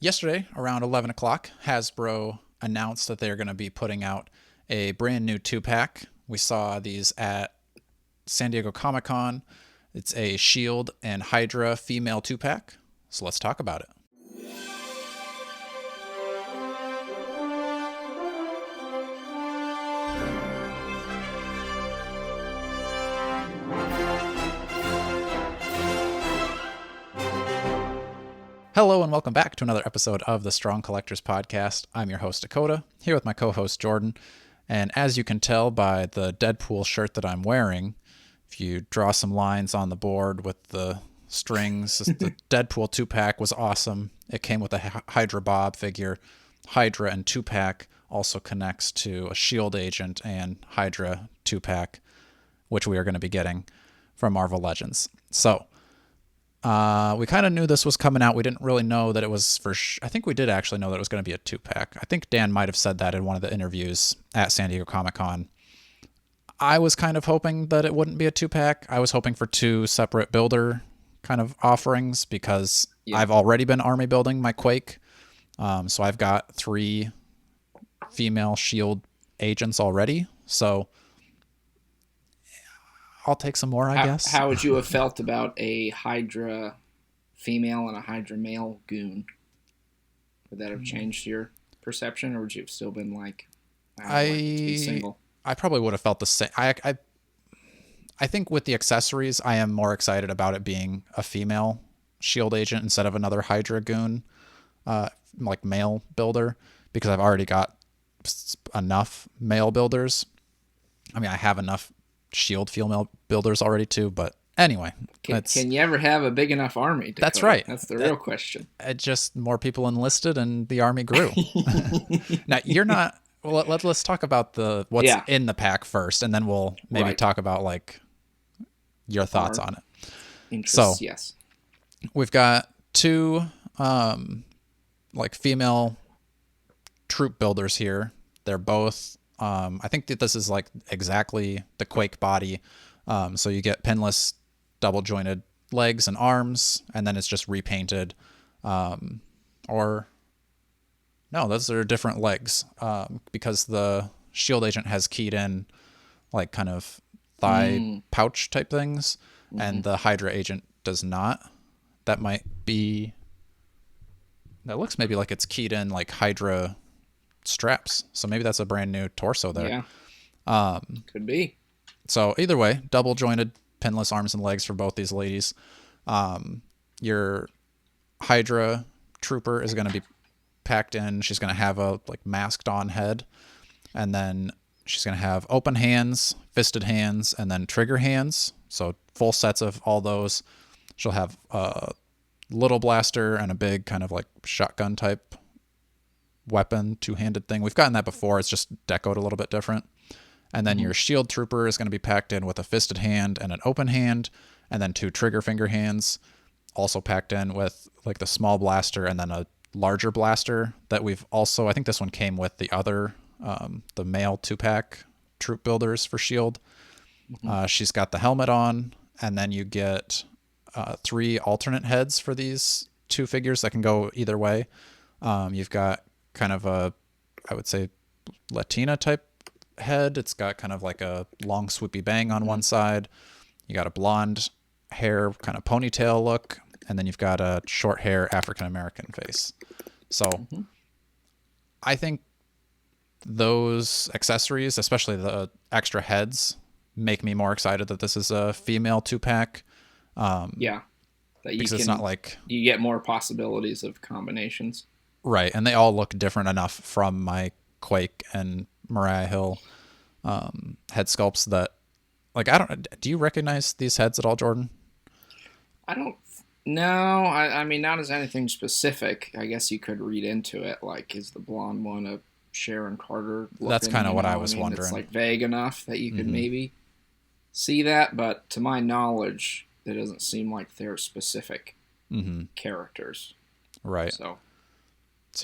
Yesterday, around 11 o'clock, Hasbro announced that they're going to be putting out a brand new two-pack. We saw these at San Diego Comic-Con. It's a Shield and Hydra female two-pack. So let's talk about it. Hello and welcome back to another episode of the Strong Collectors Podcast. I'm your host, Dakota, here with my co-host, Jordan. And as you can tell by the Deadpool shirt that I'm wearing, if you draw some lines on the board with the strings, the Deadpool 2-pack was awesome. It came with a Hydra Bob figure. Hydra and 2-pack also connects to a Shield agent and Hydra 2-pack, which we are going to be getting from Marvel Legends. So, we kind of knew this was coming out. We didn't really know that it was I think we did actually know that it was going to be a 2-pack. I think Dan might have said that in one of the interviews at San Diego Comic-Con. I was kind of hoping that it wouldn't be a 2-pack. I was hoping for two separate builder kind of offerings because I've already been army building my Quake. So I've got 3 female Shield agents already. So I'll take some more, I guess. How would you have felt about a Hydra female and a Hydra male goon? Would that have changed your perception, or would you have still been like, I like it to be single? I probably would have felt the same. I think with the accessories, I am more excited about it being a female Shield agent instead of another Hydra goon, like male builder, because I've already got enough male builders. I mean, I have enough Shield female builders already too, but anyway. Can you ever have a big enough army, Dakota? That's right. That's the real question. Just more people enlisted and the army grew. Now, you're not... Well, let's talk about what's in the pack first, and then we'll maybe talk about like your thoughts on it. So, yes. We've got 2 like female troop builders here. They're both I think that this is like exactly the Quake body. So you get pinless, double jointed legs and arms, and then it's just repainted. No, those are different legs. Because the Shield agent has keyed in like kind of thigh pouch type things, and the Hydra agent does not. That might be... That looks maybe like it's keyed in like Hydra straps, so maybe that's a brand new torso there. Could be. So either way, double jointed pinless arms and legs for both these ladies. Your Hydra trooper is going to be packed in. She's going to have a like masked on head, and then she's going to have open hands, fisted hands, and then trigger hands, so full sets of all those. She'll have a little blaster and a big kind of like shotgun type weapon, 2-handed thing. We've gotten that before. It's just decoed a little bit different. And then your Shield trooper is going to be packed in with a fisted hand and an open hand, and then 2 trigger finger hands, also packed in with like the small blaster and then a larger blaster that we've also... I think this one came with the other, the male 2-pack troop builders for Shield. She's got the helmet on, and then you get 3 alternate heads for these 2 figures that can go either way. You've got kind of a, I would say, Latina type head. It's got kind of like a long swoopy bang on one side. You got a blonde hair kind of ponytail look, and then you've got a short hair African American face. So I think those accessories, especially the extra heads, make me more excited that this is a female 2-pack. That because it's not like you get more possibilities of combinations. Right, and they all look different enough from my Quake and Mariah Hill head sculpts that, like, I don't... Do you recognize these heads at all, Jordan? I don't... No, I mean, not as anything specific. I guess you could read into it, like, is the blonde one a Sharon Carter looking? That's kind of what I was wondering. It's, like, vague enough that you could maybe see that, but to my knowledge, it doesn't seem like they're specific characters. Right. So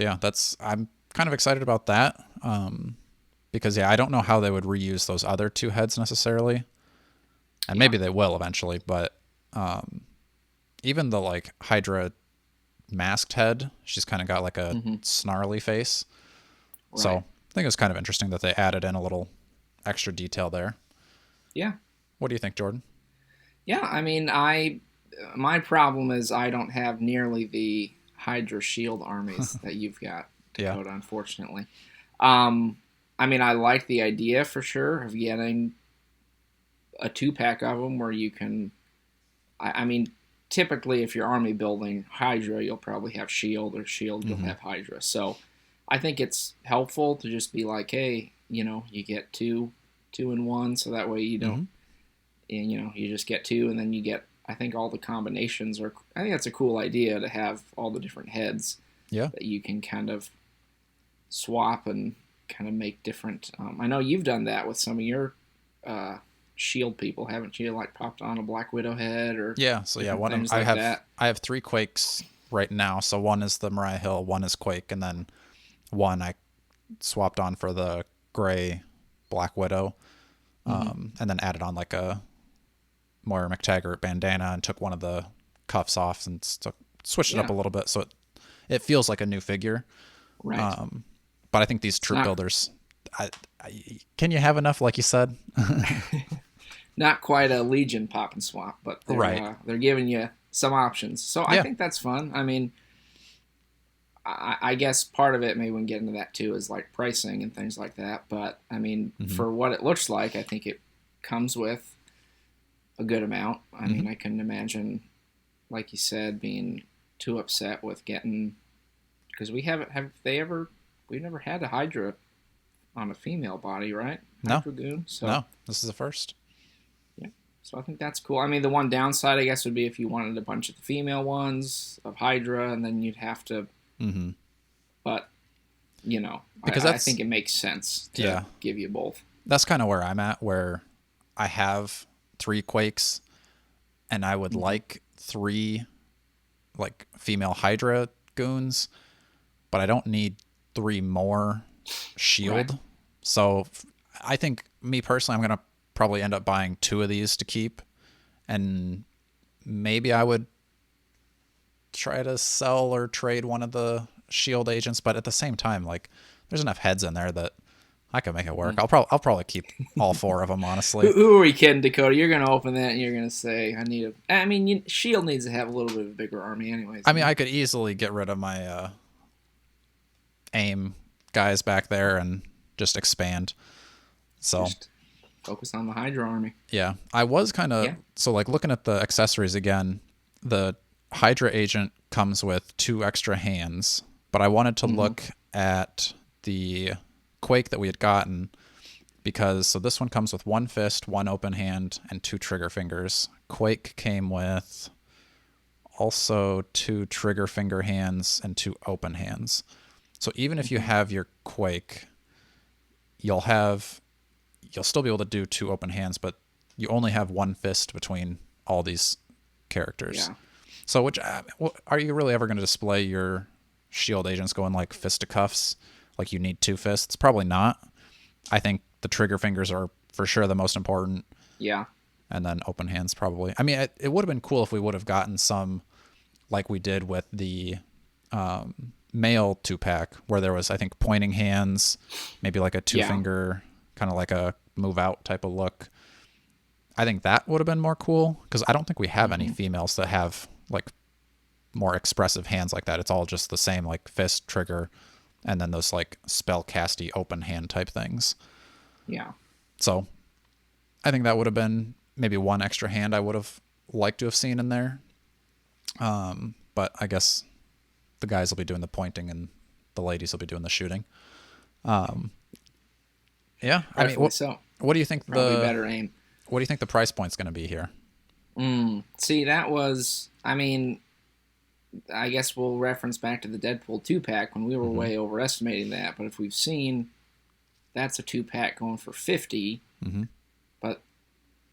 yeah, I'm kind of excited about that. Because I don't know how they would reuse those other 2 heads necessarily. And maybe they will eventually, but even the like Hydra masked head. She's kind of got like a Hmm. snarly face. So Right. I think it was kind of interesting that they added in a little extra detail there. Yeah. What do you think, Jordan? Yeah. I mean, my problem is I don't have nearly the Hydra Shield armies that you've got, Yeah. Dakota. Unfortunately. Um, I mean, I like the idea for sure of getting a 2-pack of them where you can. I mean, typically, if you're army building Hydra, you'll probably have Shield, or Shield, you'll Mm-hmm. have Hydra. So I think it's helpful to just be like, hey, you get two in one, so that way you don't, Mm-hmm. and you just get two, and then you get. I think all the combinations are. I think that's a cool idea to have all the different heads Yeah. that you can kind of swap and kind of make different. I know you've done that with some of your uh, Shield people, haven't you? Like popped on a Black Widow head or Yeah. So yeah, different things like that. I have 3 Quakes right now. So one is the Mariah Hill, one is Quake, and then one I swapped on for the gray Black Widow, Hmm. and then added on like a Moira McTaggart bandana and took one of the cuffs off and switched it up Yeah, a little bit so it feels like a new figure. right. But I think these It's troop not builders, can you have enough, like you said? not quite a Legion pop and swap, but Right. they're giving you some options. So I Yeah. think that's fun. I mean, I guess part of it, maybe we can get into that too, is like pricing and things like that. But I mean, Mm-hmm. for what it looks like, I think it comes with a good amount. I Mm-hmm. mean, I couldn't imagine, like you said, being too upset with getting, because we've never had a Hydra on a female body, right? No, Hydra Goon. So no, this is the first. yeah. So I think that's cool. I mean, the one downside, I guess, would be if you wanted a bunch of the female ones of Hydra, and then you'd have to. Mm-hmm. But Because I that's think it makes sense to yeah, give you both. that's kind of where I'm at, where I have 3 Quakes, and I would Hmm. like 3 like female Hydra goons, but I don't need 3 more Right. shield. So I think me personally, I'm gonna probably end up buying 2 of these to keep, and maybe I would try to sell or trade one of the shield agents. But at the same time, like there's enough heads in there that I could make it work. Mm. I'll probably keep all 4 of them, honestly. Who are we kidding, Dakota? You're gonna open that and you're gonna say, "I need a." I mean, Shield needs to have a little bit of a bigger army, anyways. I mean, I could easily get rid of my aim guys back there and just expand. So Just focus on the Hydra army. yeah, I was kind of Yeah. so like looking at the accessories again. The Hydra agent comes with 2 extra hands, but I wanted to Hmm. look at the Quake that we had gotten because so this one comes with 1 fist, 1 open hand, and 2 trigger fingers. Quake came with also 2 trigger finger hands and 2 open hands. So even if you Hmm. have your Quake, you'll still be able to do 2 open hands, but you only have 1 fist between all these characters. Yeah. So which are you really ever going to display your shield agents going like fisticuffs? Like you need 2 fists? Probably not. I think the trigger fingers are for sure the most important, Yeah. and then open hands probably. I mean, it would have been cool if we would have gotten some like we did with the male 2-pack, where there was I think pointing hands, maybe like a 2 Yeah. finger, kind of like a move out type of look. I think that would have been more cool because I don't think we have any Hmm. females that have like more expressive hands like that. It's all just the same like fist, trigger, and then those like spell casty open hand type things. Yeah. So I think that would have been maybe 1 extra hand I would have liked to have seen in there. But I guess the guys will be doing the pointing and the ladies will be doing the shooting. Yeah, I mean, Rightfully so. what do you think Probably better aim. what do you think the price point's going to be here? See, that was. I mean, I guess we'll reference back to the Deadpool 2-pack when we were Mm-hmm. way overestimating that. But if we've seen that's a 2-pack going for 50, Mm-hmm. but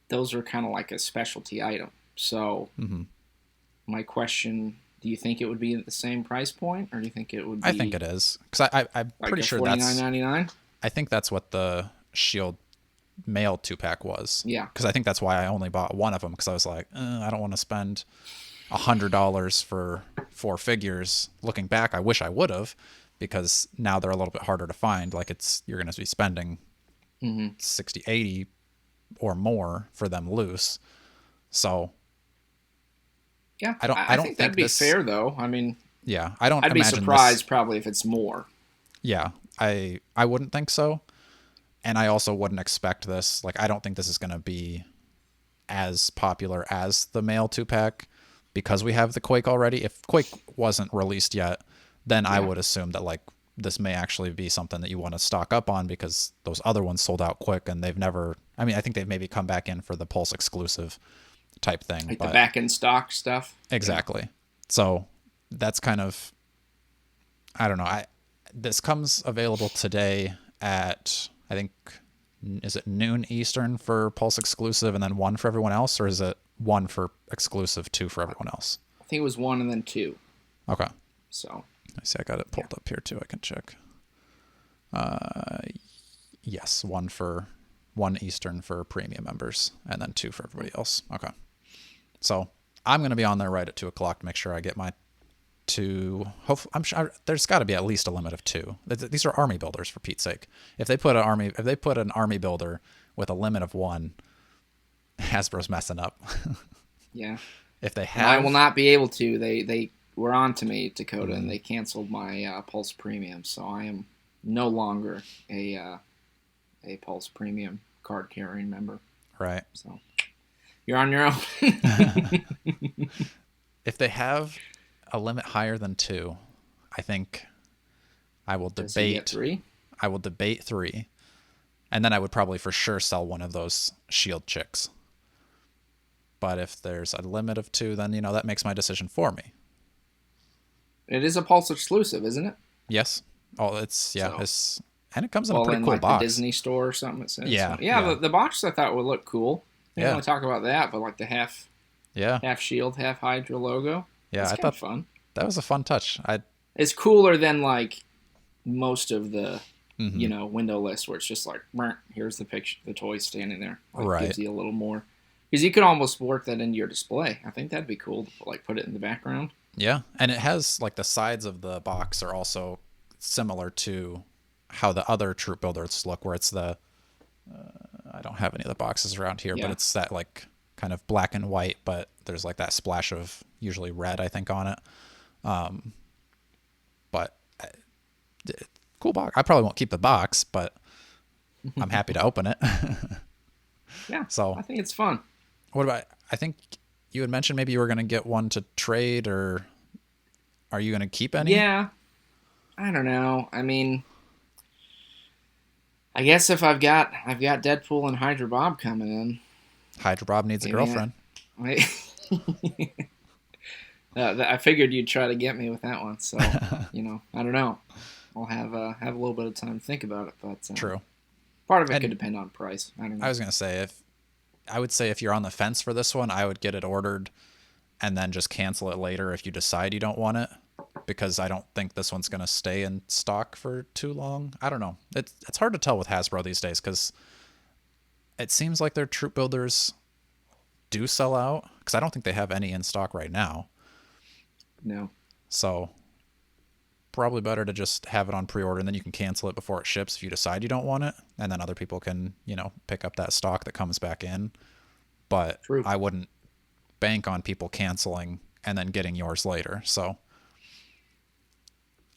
those are kind of like a specialty item. So Mm-hmm. my question: do you think it would be at the same price point, or do you think it would be? I think it is because I'm like pretty a sure $49.99. I think that's what the Shield male 2-pack was. Yeah. Because I think that's why I only bought 1 of them because I was like, I don't want to spend $100 for 4 figures. Looking back, I wish I would have, because now they're a little bit harder to find. Like you're going to be spending 60, 80 or more for them loose. So Yeah, I don't think that'd be fair though. I mean, yeah, I don't I'd be imagine surprised probably if it's more. Yeah, I wouldn't think so. And I also wouldn't expect this. Like, I don't think this is going to be as popular as the male 2-pack, because we have the Quake already. If Quake wasn't released yet, then I would assume that, like, this may actually be something that you want to stock up on, because those other ones sold out quick, and they've never... I mean, I think they've maybe come back in for the Pulse exclusive type thing. Like but the back-end stock stuff? Exactly. Yeah. So that's kind of... I don't know. This comes available today at, I think, is it noon Eastern for Pulse exclusive and then 1 for everyone else, or is it 1 for exclusive, 2 for everyone else? I think it was 1 and then 2. Okay. So I see. I got it pulled up here too. I can check. Yes, 1 Eastern for premium members, and then 2 for everybody else. Okay. So I'm gonna be on there right at 2:00 to make sure I get my 2. Hopefully, I'm sure there's got to be at least a limit of 2. These are army builders, for Pete's sake. If they put an army builder with a limit of 1, Hasbro's messing up. Yeah. If they have, I will not be able to. They were on to me, Dakota, and they canceled my Pulse Premium, so I am no longer a Pulse Premium card carrying member. Right. So you're on your own. If they have a limit higher than 2, I think I will debate 3. I will debate 3, and then I would probably for sure sell one of those shield chicks. But if there's a limit of 2, then that makes my decision for me. It is a Pulse exclusive, isn't it? Yes. Oh, it's and it comes in a Well, pretty in cool like box. the Disney store or something. It says. Yeah, Yeah. yeah. The box I thought would look cool. I didn't want to talk about that, but like the half shield, half Hydra logo. Yeah, I thought fun. That was a fun touch. It's cooler than like most of the window list, where it's just like, here's the picture, the toy standing there. Like, right. Gives you a little more, because you could almost work that into your display. I think that'd be cool to put it in the background. Yeah, and it has like the sides of the box are also similar to how the other troop builders look, where it's the I don't have any of the boxes around here, but it's that like kind of black and white, but there's like that splash of usually red, I think, on it. But cool box. I probably won't keep the box, but I'm happy to open it. Yeah. So I think it's fun. What about? I think you had mentioned maybe you were going to get one to trade, or are you going to keep any? Yeah. I don't know. I mean, I guess if I've got Deadpool and Hydra Bob coming in. Hydra Bob needs a girlfriend. I figured you'd try to get me with that one, so I don't know. I'll have a little bit of time to think about it, but true. Part of it could depend on price. I don't know. I was gonna say if you're on the fence for this one, I would get it ordered and then just cancel it later if you decide you don't want it, because I don't think this one's gonna stay in stock for too long. I don't know. It's hard to tell with Hasbro these days, because it seems like their troop builders do sell out, because I don't think they have any in stock right now. No. So probably better to just have it on pre-order, and then you can cancel it before it ships if you decide you don't want it, and then other people can, pick up that stock that comes back in. But True. I wouldn't bank on people canceling and then getting yours later. So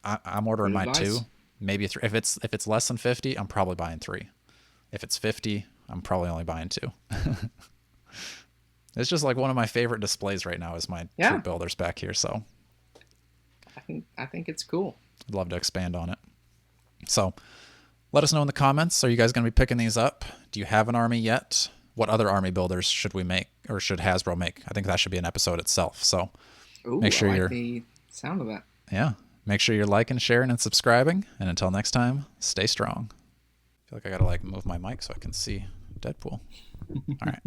I'm ordering mine too. Maybe 3. If it's less than 50, I'm probably buying 3. If it's 50, I'm probably only buying 2. It's just like one of my favorite displays right now is my troop builders back here. So I think it's cool. I'd love to expand on it. So let us know in the comments. Are you guys going to be picking these up? Do you have an army yet? What other army builders should we make, or should Hasbro make? I think that should be an episode itself. So make sure I like the sound of that. Yeah. Make sure you're liking, sharing, and subscribing. And until next time, stay strong. I feel like I got to move my mic so I can see Deadpool. All right.